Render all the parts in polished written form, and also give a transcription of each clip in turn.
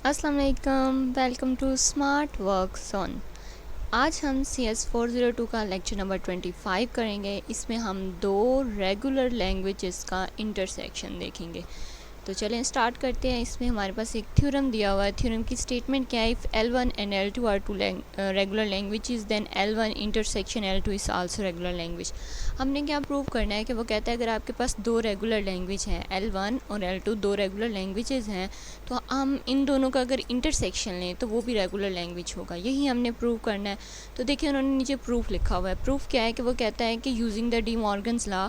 अस्सलाम वालेकुम, welcome to smart work zone. आज हम CS402 का लेक्चर नंबर 25 करेंगे। इसमें हम दो रेगुलर लैंग्वेजेस का इंटरसेक्शन देखेंगे। तो चलें स्टार्ट करते हैं। इसमें हमारे पास एक थ्योरम दिया हुआ है। थ्योरम की स्टेटमेंट क्या है? If L1 and L2 are two regular languages then L1 intersection L2 is also regular language. हमने क्या प्रूव करना है कि वो कहता है अगर आपके पास दो रेगुलर लैंग्वेज हैं, L1 और L2 दो रेगुलर लैंग्वेजेस हैं, तो हम इन दोनों का अगर इंटरसेक्शन लें तो वो भी रेगुलर लैंग्वेज होगा। यही हमने प्रूव करना है। तो देखिए उन्होंने नीचे प्रूफ लिखा हुआ है। प्रूफ क्या है कि वो कहता है कि using the D Morgan's law,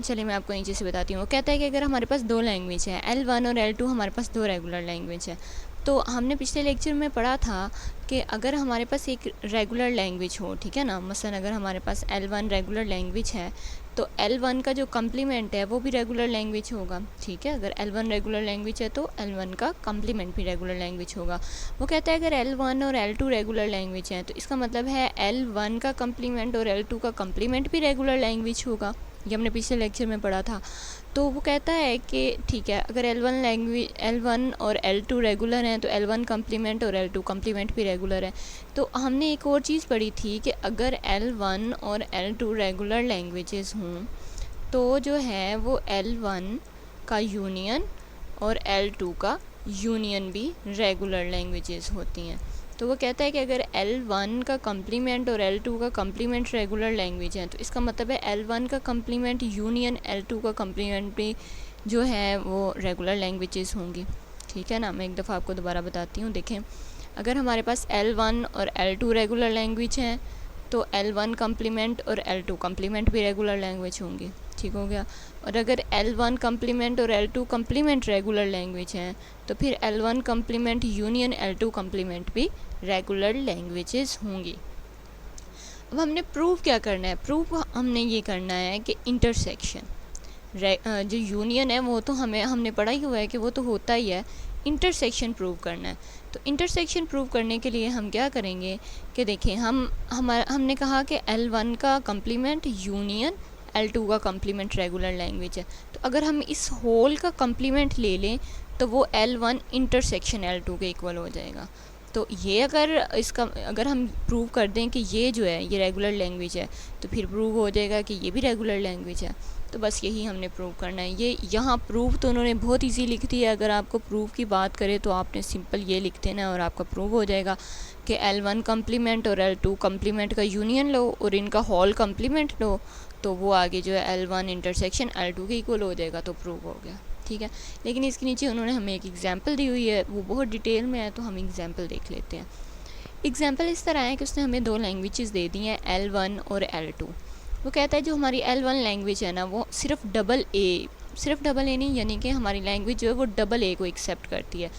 चलिए मैं आपको नीचे से बताती हूँ। वो कहता है कि अगर हमारे पास दो लैंग्वेज है, L1 और L2 हमारे पास दो रेगुलर लैंग्वेज है, तो हमने पिछले लेक्चर में पढ़ा था कि अगर हमारे पास एक रेगुलर लैंग्वेज हो, ठीक है ना, मसलन अगर हमारे पास L1 रेगुलर लैंग्वेज है तो L1 का जो कम्प्लीमेंट है वो भी रेगुलर लैंग्वेज होगा, ठीक है। अगर L1 रेगुलर लैंग्वेज है तो L1 का कम्प्लीमेंट भी रेगुलर लैंग्वेज होगा। वो कहता है अगर L1 और L2 रेगुलर लैंग्वेज हैं तो इसका मतलब है L1 का कम्प्लीमेंट और L2 का कम्प्लीमेंट भी रेगुलर लैंग्वेज होगा। ये हमने पिछले लेक्चर में पढ़ा था। तो वो कहता है कि ठीक है, अगर L1 और L2 रेगुलर हैं तो L1 कम्प्लीमेंट और L2 कम्प्लीमेंट भी रेगुलर है। तो हमने एक और चीज़ पढ़ी थी कि अगर L1 और L2 रेगुलर लैंग्वेजेस हों तो जो है वो L1 का यूनियन और L2 का यूनियन भी रेगुलर लैंग्वेजेस होती हैं। तो वो कहता है कि अगर L1 का कम्प्लीमेंट और L2 का कम्प्लीमेंट रेगुलर लैंग्वेज है तो इसका मतलब है L1 का कम्प्लीमेंट यूनियन L2 का कम्प्लीमेंट भी जो है वो रेगुलर लैंग्वेजेस होंगी, ठीक है ना। मैं एक दफ़ा आपको दोबारा बताती हूँ। देखें, अगर हमारे पास L1 और L2 रेगुलर लैंग्वेज हैं तो L1 कम्प्लीमेंट और L2 कम्प्लीमेंट भी रेगुलर लैंग्वेज होंगी, ठीक हो गया। और अगर L1 कम्प्लीमेंट और L2 कम्प्लीमेंट रेगुलर लैंग्वेज हैं तो फिर L1 complement union L2 complement भी रेगुलर लैंग्वेजेस होंगी। अब हमने प्रूव क्या करना है? प्रूव हमने ये करना है कि इंटरसेक्शन जो यूनियन है वो तो हमने पढ़ा ही हुआ है कि वो तो होता ही है। इंटरसेक्शन प्रूव करना है। तो इंटरसेक्शन प्रूव करने के लिए हम क्या करेंगे कि देखिए हमने कहा कि L1 का कम्प्लीमेंट यूनियन L2 का कम्प्लीमेंट रेगुलर लैंग्वेज है। तो अगर हम इस होल का कम्प्लीमेंट ले लें तो वो L1 इंटरसेक्शन L2 के इक्वल हो जाएगा। तो ये अगर हम प्रूव कर दें कि ये जो है ये रेगुलर लैंग्वेज है तो फिर प्रूव हो जाएगा कि ये भी रेगुलर लैंग्वेज है। तो बस यही हमने प्रूव करना है। ये यहाँ प्रूव तो उन्होंने बहुत इजी लिख दी है। अगर आपको प्रूव की बात करें तो आपने सिंपल ये लिख देना और आपका प्रूव हो जाएगा कि L1 कम्प्लीमेंट और L2 कम्प्लीमेंट का यूनियन लो और इनका होल कम्प्लीमेंट लो तो वो आगे जो है L1 इंटरसेक्शन L2 के इक्वल हो जाएगा, तो प्रूव हो गया, ठीक है। लेकिन इसके नीचे उन्होंने हमें एक एग्जाम्पल दी हुई है, वो बहुत डिटेल में है, तो हम एग्जाम्पल देख लेते हैं। एग्जाम्पल इस तरह है कि उसने हमें दो लैंग्वेजेस दे दी हैं L1 और L2। वो कहता है जो हमारी L1 लैंग्वेज है ना वो सिर्फ डबल ए नहीं, यानी कि हमारी लैंग्वेज जो है वो डबल ए को एक्सेप्ट करती है।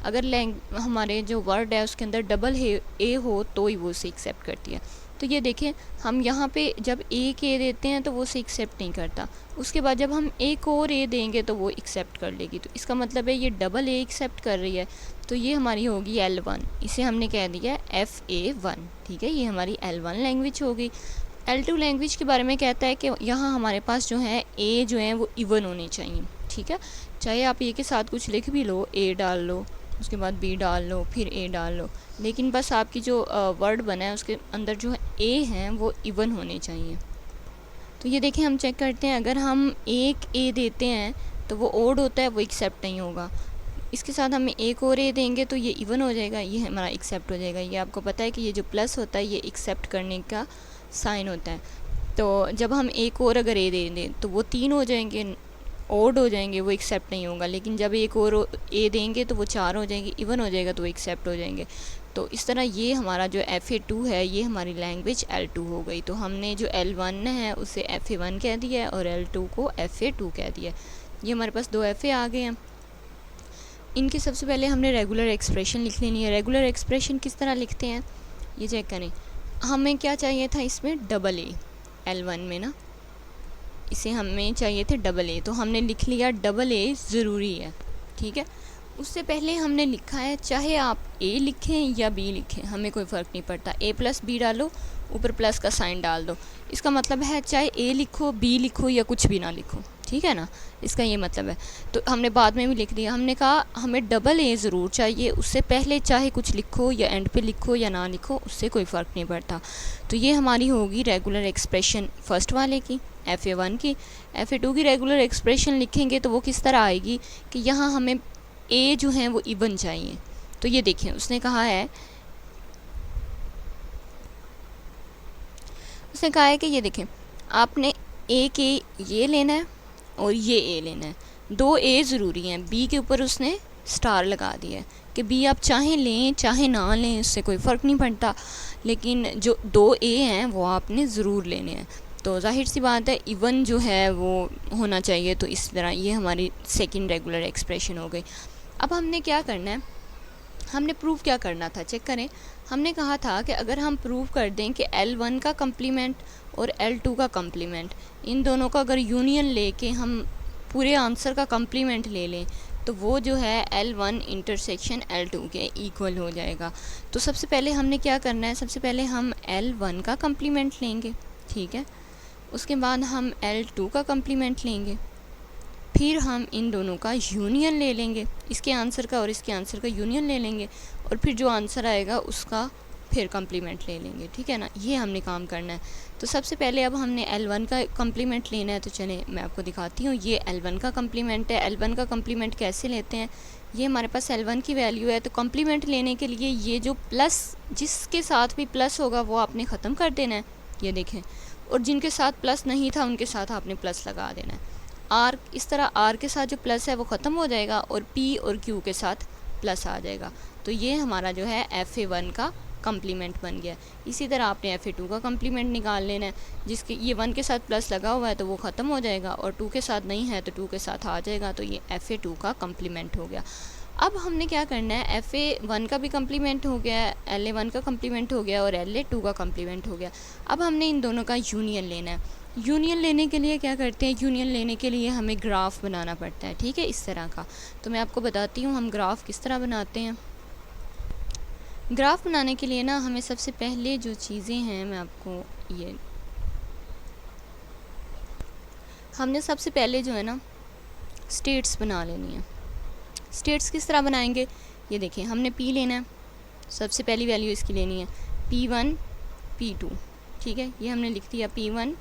अगर हमारे जो वर्ड है उसके अंदर डबल ए हो तो ही वो उसे एक्सेप्ट करती है। तो ये देखें, हम यहाँ पे जब एक ए देते हैं तो वो उसे एक्सेप्ट नहीं करता, उसके बाद जब हम एक और ए देंगे तो वो एक्सेप्ट कर लेगी। तो इसका मतलब है ये डबल ए एक्सेप्ट कर रही है, तो ये हमारी होगी L1। इसे हमने कह दिया FA1, ठीक है। ये हमारी L1 लैंग्वेज होगी। L2 लैंग्वेज के बारे में कहता है कि यहाँ हमारे पास जो है ए जो है वो इवन होने चाहिए, ठीक है। चाहे आप ए के साथ कुछ लिख भी लो, ए डाल लो, उसके बाद बी डाल लो, फिर ए डाल लो, लेकिन बस आपकी जो वर्ड बना है उसके अंदर जो है ए हैं वो इवन होने चाहिए। तो ये देखें, हम चेक करते हैं, अगर हम एक ए देते हैं तो वो ओड होता है, वो एक्सेप्ट नहीं होगा। इसके साथ हम एक और ए देंगे तो ये इवन हो जाएगा, ये हमारा एक्सेप्ट हो जाएगा। ये आपको पता है कि ये जो प्लस होता है ये एक्सेप्ट करने का साइन होता है। तो जब हम एक और अगर ए दे दें तो वो तीन हो जाएंगे, ओड हो जाएंगे, वो एक्सेप्ट नहीं होगा। लेकिन जब एक और ए देंगे तो वो चार हो जाएंगे, इवन हो जाएगा, तो वो एक्सेप्ट हो जाएंगे। तो इस तरह ये हमारा जो FA2 है ये हमारी लैंग्वेज L2 हो गई। तो हमने जो L1 है उसे FA1 कह दिया और L2 को FA2 कह दिया। ये हमारे पास दो FA आ गए हैं। इनके सबसे पहले हमने रेगुलर एक्सप्रेशन लिख लेनी है। रेगुलर एक्सप्रेशन किस तरह लिखते हैं ये चेक करें। हमें क्या चाहिए था इसमें? Double A. L1 में ना इसे हमें चाहिए थे डबल ए, तो हमने लिख लिया डबल ए ज़रूरी है, ठीक है। उससे पहले हमने लिखा है, चाहे आप ए लिखें या बी लिखें हमें कोई फ़र्क नहीं पड़ता, A + B डालो, ऊपर प्लस का साइन डाल दो। इसका मतलब है चाहे ए लिखो, बी लिखो या कुछ भी ना लिखो, ठीक है ना, इसका ये मतलब है। तो हमने बाद में भी लिख दिया, हमने कहा हमें डबल ए ज़रूर चाहिए, उससे पहले चाहे कुछ लिखो या एंड पे लिखो या ना लिखो, उससे कोई फ़र्क नहीं पड़ता। तो ये हमारी होगी रेगुलर एक्सप्रेशन फर्स्ट वाले की, FA1 की। FA2 की रेगुलर एक्सप्रेशन लिखेंगे तो वो किस तरह आएगी कि यहाँ हमें ए जो है वो इवन चाहिए। तो ये देखें, उसने कहा है कि ये देखें, आपने ए के ये लेना है और ये ए लेना है, 2 ए ज़रूरी हैं। बी के ऊपर उसने स्टार लगा दिया है कि बी आप चाहे लें चाहे ना लें, उससे कोई फ़र्क नहीं पड़ता, लेकिन जो 2 ए हैं वो आपने ज़रूर लेने हैं। तो जाहिर सी बात है इवन जो है वो होना चाहिए। तो इस तरह ये हमारी सेकंड रेगुलर एक्सप्रेशन हो गई। अब हमने क्या करना है, हमने प्रूव क्या करना था, चेक करें। हमने कहा था कि अगर हम प्रूव कर दें कि L1 का कम्प्लीमेंट और L2 का कम्प्लीमेंट, इन दोनों का अगर यूनियन लेके हम पूरे आंसर का कम्प्लीमेंट ले लें तो वो जो है L1 इंटरसेक्शन L2 के इक्वल हो जाएगा। तो सबसे पहले हमने क्या करना है, सबसे पहले हम L1 का कम्प्लीमेंट लेंगे, ठीक है। उसके बाद हम L2 का कम्प्लीमेंट लेंगे, फिर हम इन दोनों का यूनियन ले लेंगे, इसके आंसर का और इसके आंसर का यूनियन ले लेंगे, और फिर जो आंसर आएगा उसका फिर कम्प्लीमेंट ले लेंगे, ठीक है ना। ये हमने काम करना है। तो सबसे पहले अब हमने L1 का कम्प्लीमेंट लेना है। तो चलें मैं आपको दिखाती हूँ, ये L1 का कम्प्लीमेंट है। L1 का कम्प्लीमेंट कैसे लेते हैं, ये हमारे पास L1 की वैल्यू है। तो कम्प्लीमेंट लेने के लिए ये जो प्लस, जिसके साथ भी प्लस होगा वो आपने ख़त्म कर देना है, ये देखें, और जिनके साथ प्लस नहीं था उनके साथ आपने प्लस लगा देना है। आर, इस तरह आर के साथ जो प्लस है वो ख़त्म हो जाएगा और पी और क्यू के साथ प्लस आ जाएगा। तो ये हमारा जो है FA1 का कम्प्लीमेंट बन गया। इसी तरह आपने FA2 का कम्प्लीमेंट निकाल लेना है, जिसके ये 1 के साथ प्लस लगा हुआ है तो वो ख़त्म हो जाएगा, और 2 के साथ नहीं है तो 2 के साथ आ जाएगा। तो ये FA2 का कम्प्लीमेंट हो गया। अब हमने क्या करना है, FA1 का भी कम्प्लीमेंट हो गया, LA1 का कम्प्लीमेंट हो गया और LA2 का कम्प्लीमेंट हो गया। अब हमने इन दोनों का यूनियन लेना है। यूनियन लेने के लिए क्या करते हैं, यूनियन लेने के लिए हमें ग्राफ बनाना पड़ता है, ठीक है, इस तरह का। तो मैं आपको बताती हूँ हम ग्राफ किस तरह बनाते हैं। ग्राफ बनाने के लिए ना हमें सबसे पहले जो चीज़ें हैं, मैं आपको ये, हमने सबसे पहले जो है ना स्टेट्स बना लेनी है। स्टेट्स किस तरह बनाएंगे, ये देखें, हमने P लेना है, सबसे पहली वैल्यू इसकी लेनी है P1 P2, ठीक है, ये हमने लिख दिया P1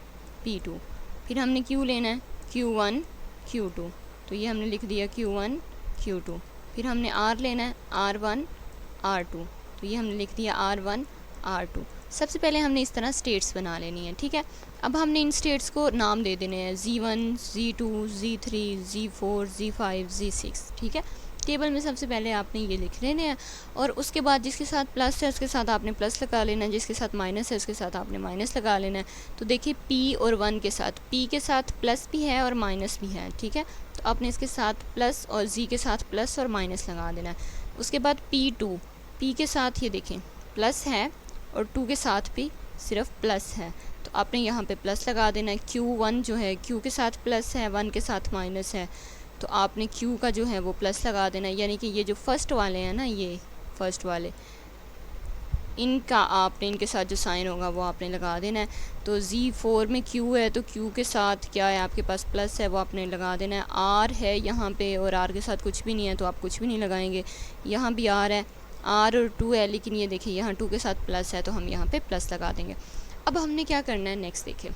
P2। फिर हमने Q लेना है Q1 Q2, तो ये हमने लिख दिया Q1 Q2। फिर हमने R लेना है R1 R2, तो ये हमने लिख दिया R1 R2। सबसे पहले हमने इस तरह स्टेट्स बना लेनी है, ठीक है। अब हमने इन स्टेट्स को नाम दे देने हैं Z1 Z2 Z3 Z4 Z5 Z6, ठीक है। टेबल में सबसे पहले आपने ये लिख लेने हैं, और उसके बाद जिसके साथ प्लस है उसके साथ आपने प्लस लगा लेना है, जिसके साथ माइनस है उसके साथ आपने माइनस लगा लेना है। तो देखिए P और 1 के साथ, P के साथ प्लस भी है और माइनस भी है, ठीक है। तो आपने इसके साथ प्लस और Z के साथ प्लस और माइनस लगा देना है। उसके बाद P2, P के साथ ये देखें प्लस है और 2 के साथ भी सिर्फ प्लस है, तो आपने यहाँ पे प्लस लगा देना है। Q1 जो है Q के साथ प्लस है, 1 के साथ माइनस है, तो आपने Q का जो है वो प्लस लगा देना है। यानी कि ये जो फर्स्ट वाले हैं ना, ये फर्स्ट वाले, इनका आपने, इनके साथ जो साइन होगा वो आपने लगा देना है। तो Z4 में Q है तो Q के साथ क्या है आपके पास प्लस है, वो आपने लगा देना है। R है यहाँ पे और R के साथ कुछ भी नहीं है तो आप कुछ भी नहीं लगाएंगे। यहाँ भी R है, R और 2 है, लेकिन ये देखिए यहाँ 2 के साथ प्लस है तो हम यहाँ पे प्लस लगा देंगे। अब हमने क्या करना है, नेक्स्ट देखिए,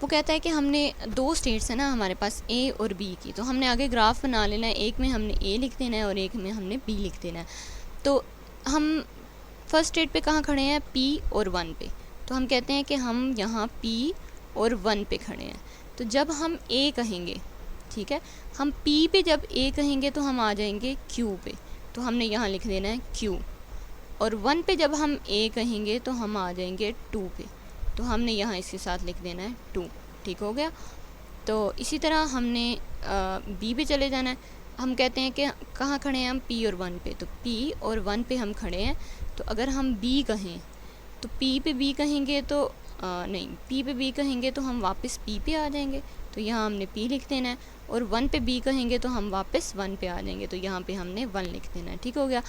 वो कहता है कि हमने 2 स्टेट्स है ना हमारे पास A और B की, तो हमने आगे ग्राफ बना लेना है। एक में हमने A लिख देना है और एक में हमने B लिख देना है। तो हम फर्स्ट स्टेट पे कहाँ खड़े हैं, P और 1 पे, तो हम कहते हैं कि हम यहाँ P और 1 पे खड़े हैं। तो जब हम A कहेंगे, ठीक है, हम P पे जब A कहेंगे तो हम आ जाएंगे Q पे, तो हमने यहाँ लिख देना है Q, और 1 पे जब हम A कहेंगे तो हम आ जाएंगे 2 पे, तो हमने यहाँ इसके साथ लिख देना है 2, ठीक हो गया। तो इसी तरह हमने B पे चले जाना है। हम कहते हैं कि कहाँ खड़े हैं हम, P और 1 पे, तो P और 1 पे हम खड़े हैं। तो अगर हम B कहें तो P पे B कहेंगे तो नहीं, P पे B कहेंगे तो हम वापस P पे आ जाएंगे, तो यहाँ हमने P लिख देना है। और 1 पे B कहेंगे तो हम वापस 1 पे आ जाएंगे, तो यहाँ पे हमने 1 लिख देना है, ठीक हो गया।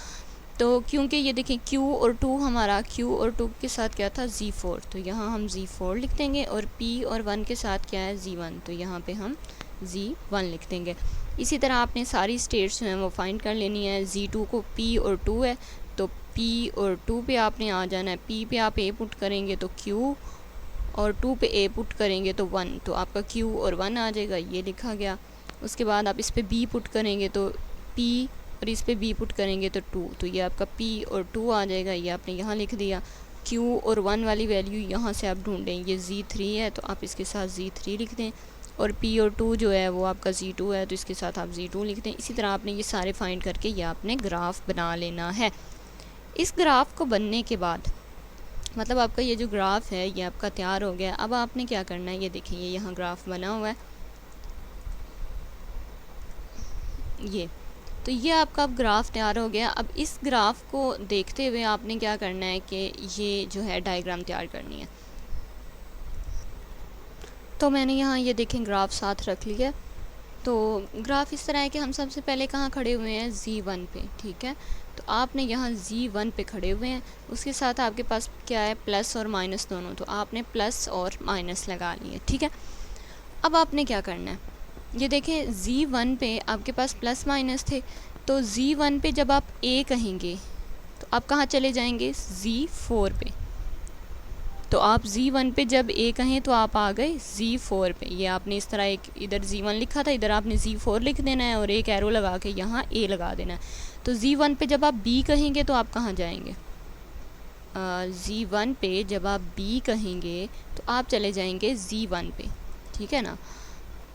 तो क्योंकि ये देखें Q और 2 हमारा Q और 2 के साथ क्या था Z4, तो यहाँ हम Z4 लिख देंगे, और P और 1 के साथ क्या है Z1, तो यहाँ पे हम Z1 लिख देंगे। इसी तरह आपने सारी स्टेट्स जो हैं वो फाइंड कर लेनी है। Z2 को P और 2 है, तो P और 2 पे आपने आ जाना है। P पे आप A पुट करेंगे तो Q, और 2 पे A पुट करेंगे तो 1, तो आपका Q और 1 आ जाएगा, ये लिखा गया। उसके बाद आप इस पे B पुट करेंगे तो P, और इस पे B पुट करेंगे तो 2, तो ये आपका P और 2 आ जाएगा, ये आपने यहाँ लिख दिया। Q और 1 वाली वैल्यू यहाँ से आप ढूंढें, ये Z3 है तो आप इसके साथ Z3 लिख दें, और P और 2 जो है वो आपका Z2 है तो इसके साथ आप Z2 लिख दें। इसी तरह आपने ये सारे फाइंड करके ये आपने ग्राफ बना लेना है। इस ग्राफ को बनने के बाद मतलब आपका ये जो ग्राफ है ये आपका तैयार हो गया। अब आपने क्या करना है, ये देखिए ये यहाँ ग्राफ बना हुआ है, ये तो ये आपका अब ग्राफ तैयार हो गया। अब इस ग्राफ को देखते हुए आपने क्या करना है कि ये जो है डायग्राम तैयार करनी है। तो मैंने यहाँ ये देखें ग्राफ साथ रख लिया। तो ग्राफ इस तरह है कि हम सबसे पहले कहाँ खड़े हुए हैं, Z1 पे, ठीक है। तो आपने यहाँ Z1 पे खड़े हुए हैं, उसके साथ आपके पास क्या है, प्लस और माइनस दोनों, तो आपने प्लस और माइनस लगा लिए, ठीक है। अब आपने क्या करना है, ये देखें Z1 पे आपके पास प्लस माइनस थे, तो Z1 पे जब आप A कहेंगे तो आप कहाँ चले जाएंगे, Z4 पे। तो आप Z1 पे जब A कहें तो आप आ गए Z4 पे। ये आपने इस तरह एक इधर Z1 लिखा था, इधर आपने Z4 लिख देना है और एक एरो लगा के यहाँ A लगा देना है। तो Z1 पे जब आप B कहेंगे तो आप कहाँ जाएंगे, Z1 पे जब आप B कहेंगे तो आप चले जाएंगे Z1 पे, ठीक है ना।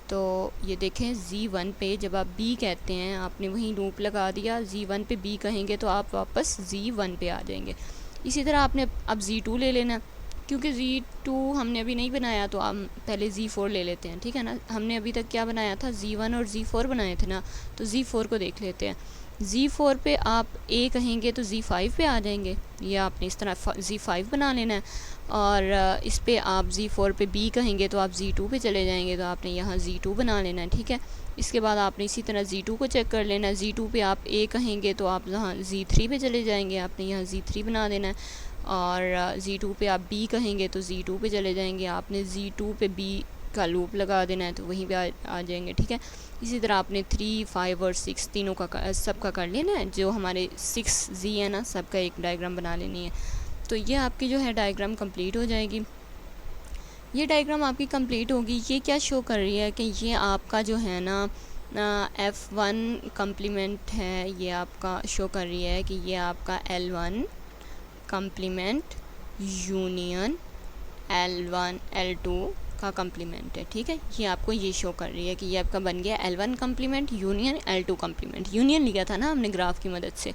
तो ये देखें Z1 पे जब आप B कहते हैं आपने वहीं लूप लगा दिया, Z1 पे B कहेंगे तो आप वापस Z1 पे आ जाएंगे। इसी तरह आपने अब Z2 ले लेना, क्योंकि Z2 हमने अभी नहीं बनाया तो हम पहले Z4 ले लेते हैं, ठीक है ना। हमने अभी तक क्या बनाया था, Z1 और Z4 बनाए थे ना, तो Z4 को देख लेते हैं। Z4 पे आप A कहेंगे तो Z5 पे आ जाएंगे, ये आपने इस तरह Z5 बना लेना है। और इस पे आप Z4 पे B कहेंगे तो आप Z2 पे चले जाएंगे, तो आपने यहाँ Z2 बना लेना है, ठीक है। इसके बाद आपने इसी तरह Z2 को चेक कर लेना है। Z2 पे आप A कहेंगे तो आप यहाँ Z3 पे चले जाएंगे, आपने यहाँ Z3 बना देना है। और Z2 पे आप B कहेंगे तो Z2 पे चले जाएंगे, आपने Z2 पे B का लूप लगा देना है, तो वहीं पे आ जाएंगे, ठीक है। इसी तरह आपने 3, 5 और 6 तीनों का सबका कर लेना है। जो हमारे 6Z है ना, सबका एक डायग्राम बना लेनी है। तो ये आपकी जो है डायग्राम कंप्लीट हो जाएगी। ये डायग्राम आपकी कंप्लीट होगी। ये क्या शो कर रही है कि ये आपका जो है ना F1 कम्प्लीमेंट है, ये आपका शो कर रही है कि ये आपका L1 complement union L1 L2 का कम्प्लीमेंट है, ठीक है। ये आपको ये शो कर रही है कि ये आपका बन गया L1 complement union L2 complement. Union लिया था ना हमने ग्राफ की मदद से।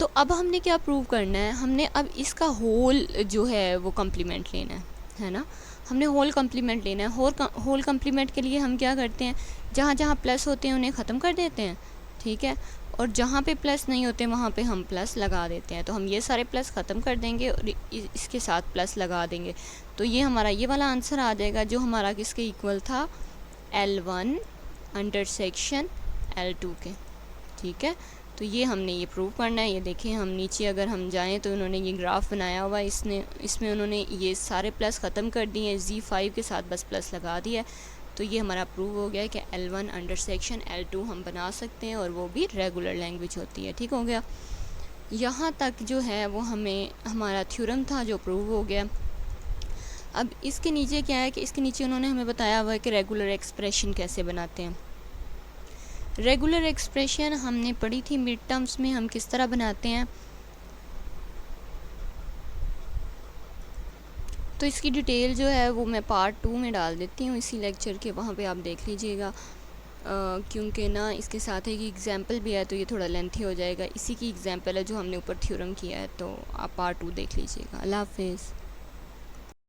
तो अब हमने क्या प्रूव करना है, हमने अब इसका होल जो है वो कम्प्लीमेंट लेना है ना। हमने होल कम्प्लीमेंट लेना है। होल कम्प्लीमेंट के लिए हम क्या करते हैं, जहाँ जहाँ प्लस होते हैं उन्हें ख़त्म कर देते हैं, ठीक है। और जहाँ पे प्लस नहीं होते वहाँ पे हम प्लस लगा देते हैं। तो हम ये सारे प्लस ख़त्म कर देंगे और इसके साथ प्लस लगा देंगे, तो ये हमारा ये वाला आंसर आ जाएगा जो हमारा किसके इक्वल था, L1 इंटरसेक्शन L2 के, ठीक है। तो ये हमने ये प्रूव करना है। ये देखें हम नीचे अगर हम जाएं तो उन्होंने ये ग्राफ बनाया हुआ है, इसमें उन्होंने ये सारे प्लस ख़त्म कर दिए, Z5 के साथ बस प्लस लगा दिया है। तो ये हमारा प्रूव हो गया कि L1 इंटरसेक्शन L2 हम बना सकते हैं और वो भी रेगुलर लैंग्वेज होती है, ठीक हो गया। यहाँ तक जो है वो हमें हमारा थ्योरम था जो प्रूव हो गया। अब इसके नीचे क्या है कि इसके नीचे उन्होंने हमें बताया हुआ है कि रेगुलर एक्सप्रेशन कैसे बनाते हैं। रेगुलर एक्सप्रेशन हमने पढ़ी थी मिड टर्म्स में, हम किस तरह बनाते हैं। तो इसकी डिटेल जो है वो मैं पार्ट 2 में डाल देती हूँ इसी लेक्चर के, वहाँ पे आप देख लीजिएगा। क्योंकि ना इसके साथ एक एग्जांपल भी है तो ये थोड़ा लेंथी हो जाएगा। इसी की एग्जांपल है जो हमने ऊपर थ्योरम किया है, तो आप पार्ट 2 देख लीजिएगा। अल्लाह हाफिज़।